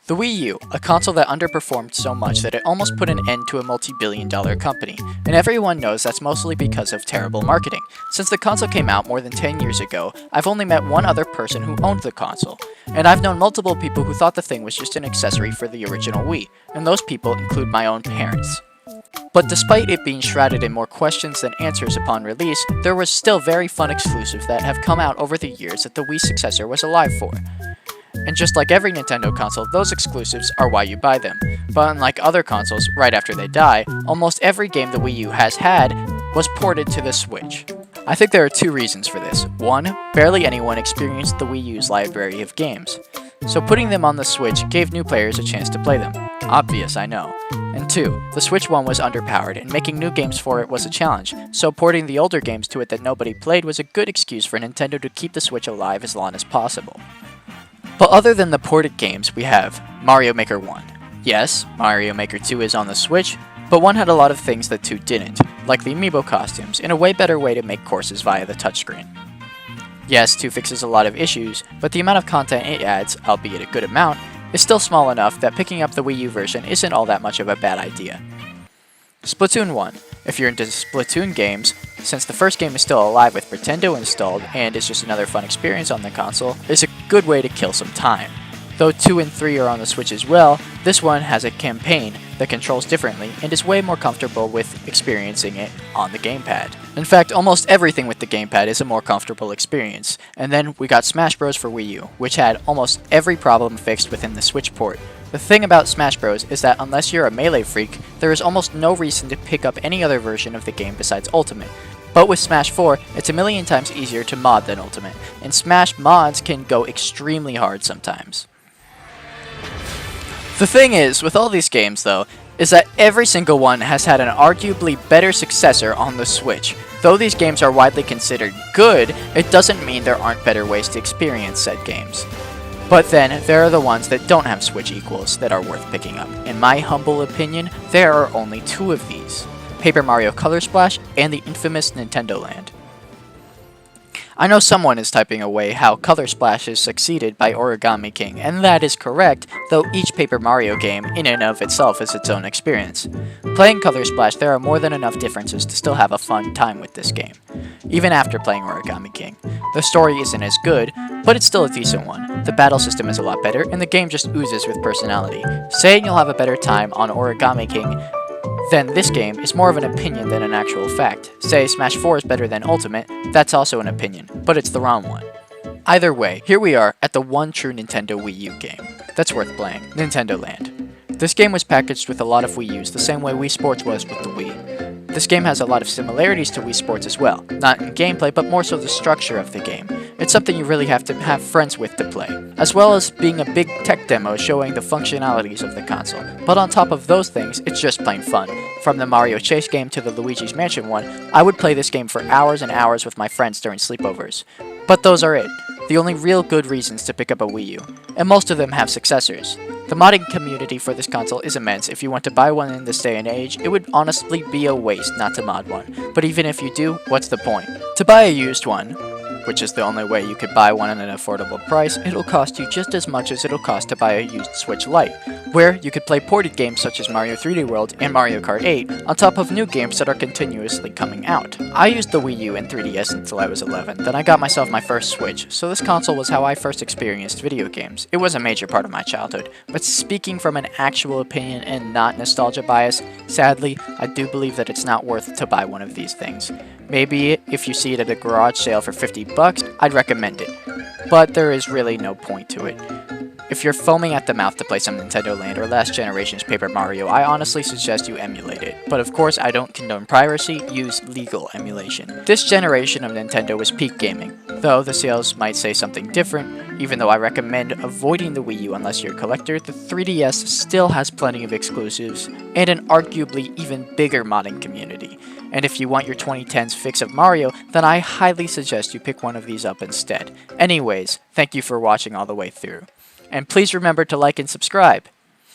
The Wii U, a console that underperformed so much that it almost put an end to a multi-billion-dollar company, and everyone knows that's mostly because of terrible marketing. Since the console came out more than 10 years ago, I've only met one other person who owned the console, and I've known multiple people who thought the thing was just an accessory for the original Wii, and those people include my own parents. But despite it being shrouded in more questions than answers upon release, there was still very fun exclusives that have come out over the years that the Wii successor was alive for. And just like every Nintendo console, those exclusives are why you buy them. But unlike other consoles, right after they die, almost every game the Wii U has had was ported to the Switch. I think there are two reasons for this. One, barely anyone experienced the Wii U's library of games, so putting them on the Switch gave new players a chance to play them. Obvious, I know. And two, the Switch one was underpowered, and making new games for it was a challenge, so porting the older games to it that nobody played was a good excuse for Nintendo to keep the Switch alive as long as possible. But other than the ported games, we have Mario Maker 1. Yes, Mario Maker 2 is on the Switch, but 1 had a lot of things that 2 didn't, like the amiibo costumes, and a way better way to make courses via the touchscreen. Yes, 2 fixes a lot of issues, but the amount of content it adds, albeit a good amount, is still small enough that picking up the Wii U version isn't all that much of a bad idea. Splatoon 1. If you're into Splatoon games, since the first game is still alive with Pretendo installed and is just another fun experience on the console, it's a good way to kill some time. Though 2 and 3 are on the Switch as well, this one has a campaign that controls differently and is way more comfortable with experiencing it on the gamepad. In fact, almost everything with the gamepad is a more comfortable experience. And then we got Smash Bros. For Wii U, which had almost every problem fixed within the Switch port. The thing about Smash Bros. Is that unless you're a Melee freak, there is almost no reason to pick up any other version of the game besides Ultimate. But with Smash 4, it's a million times easier to mod than Ultimate, and Smash mods can go extremely hard sometimes. The thing is, with all these games though, is that every single one has had an arguably better successor on the Switch. Though these games are widely considered good, it doesn't mean there aren't better ways to experience said games. But then, there are the ones that don't have Switch equals that are worth picking up. In my humble opinion, there are only 2 of these: Paper Mario Color Splash and the infamous Nintendo Land. I know someone is typing away how Color Splash is succeeded by Origami King, and that is correct, though each Paper Mario game in and of itself is its own experience. Playing Color Splash, there are more than enough differences to still have a fun time with this game. Even after playing Origami King. The story isn't as good, but it's still a decent one. The battle system is a lot better, and the game just oozes with personality. Saying you'll have a better time on Origami King then this game is more of an opinion than an actual fact. Say Smash 4 is better than Ultimate, that's also an opinion, but it's the wrong one. Either way, here we are at the one true Nintendo Wii U game that's worth playing, Nintendo Land. This game was packaged with a lot of Wii U's the same way Wii Sports was with the Wii. This game has a lot of similarities to Wii Sports as well, not in gameplay but more so the structure of the game. It's something you really have to have friends with to play, as well as being a big tech demo showing the functionalities of the console. But on top of those things, it's just plain fun. From the Mario Chase game to the Luigi's Mansion one, I would play this game for hours and hours with my friends during sleepovers. But those are it, the only real good reasons to pick up a Wii U, and most of them have successors. The modding community for this console is immense. If you want to buy one in this day and age, it would honestly be a waste not to mod one. But even if you do, what's the point? To buy a used one, which is the only way you could buy one at an affordable price, it'll cost you just as much as it'll cost to buy a used Switch Lite, where you could play ported games such as Mario 3D World and Mario Kart 8, on top of new games that are continuously coming out. I used the Wii U and 3DS until I was 11, then I got myself my first Switch, so this console was how I first experienced video games. It was a major part of my childhood, but speaking from an actual opinion and not nostalgia bias, sadly, I do believe that it's not worth to buy one of these things. Maybe if you see it at a garage sale for $50, I'd recommend it, but there is really no point to it. If you're foaming at the mouth to play some Nintendo Land or last generation's Paper Mario, I honestly suggest you emulate it. But of course, I don't condone piracy, use legal emulation. This generation of Nintendo was peak gaming, though the sales might say something different. Even though I recommend avoiding the Wii U unless you're a collector, the 3DS still has plenty of exclusives, and an arguably even bigger modding community. And if you want your 2010s fix of Mario, then I highly suggest you pick one of these up instead. Anyways, thank you for watching all the way through. And please remember to like and subscribe.